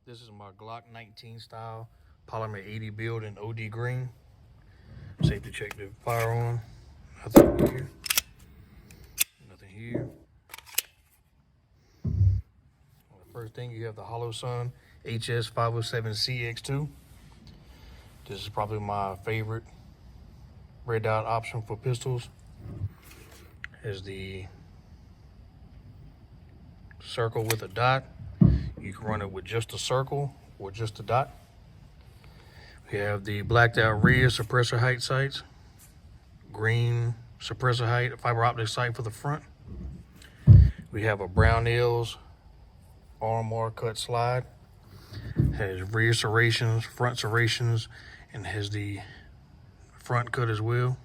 This is my Glock 19 style Polymer 80 build in OD green. Safety check the fire on. Nothing here. Nothing here. Well, the first thing, you have the Hollow Sun HS507CX2. This is probably my favorite red dot option for pistols. Has the circle with a dot. You can run it with just a circle or just a dot. We have the blacked out rear suppressor height sights, green suppressor height, fiber optic sight for the front. We have a Brownells armor cut slide. Has rear serrations, front serrations, and has the front cut as well.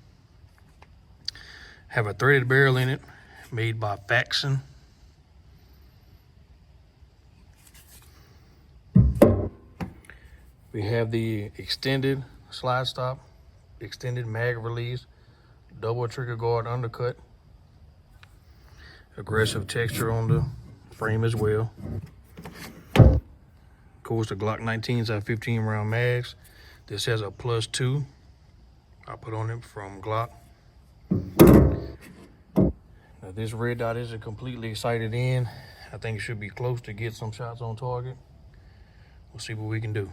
Have a threaded barrel in it, made by Faxon. We have the extended slide stop, extended mag release, double trigger guard undercut, aggressive texture on the frame as well. Of course, the Glock 19s have 15 round mags. This has a +2 I put on it from Glock. Now this red dot isn't completely sighted in. I think it should be close to get some shots on target. We'll see what we can do.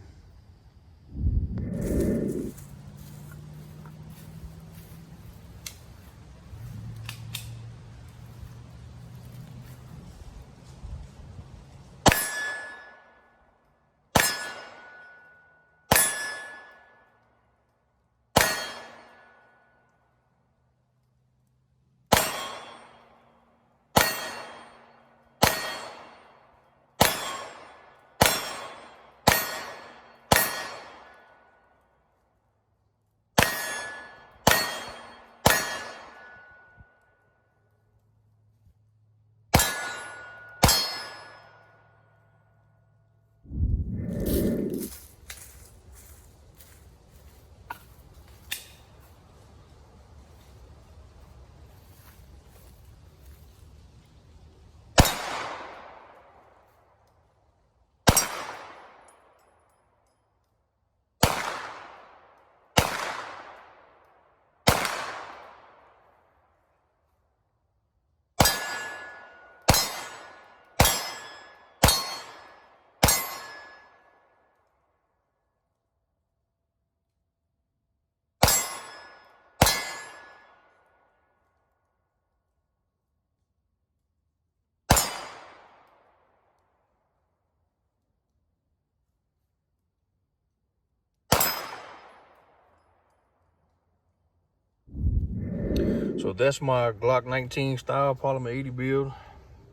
So that's my Glock 19 style Polymer 80 build.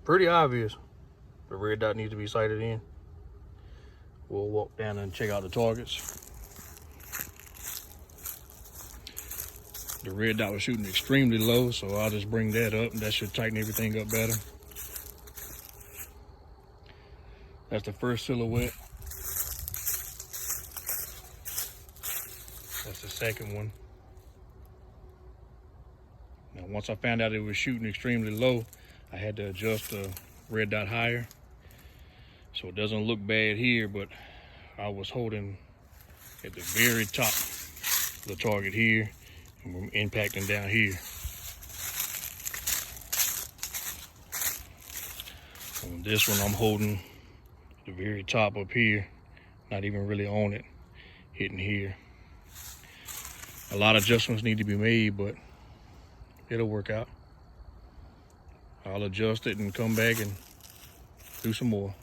Pretty obvious. The red dot needs to be sighted in. We'll walk down and check out the targets. The red dot was shooting extremely low, so I'll just bring that up and that should tighten everything up better. That's the first silhouette. That's the second one. Now, once I found out it was shooting extremely low, I had to adjust the red dot higher. So it doesn't look bad here, but I was holding at the very top of the target here and we're impacting down here. On this one, I'm holding the very top up here, not even really on it, hitting here. A lot of adjustments need to be made, but it'll work out. I'll adjust it and come back and do some more.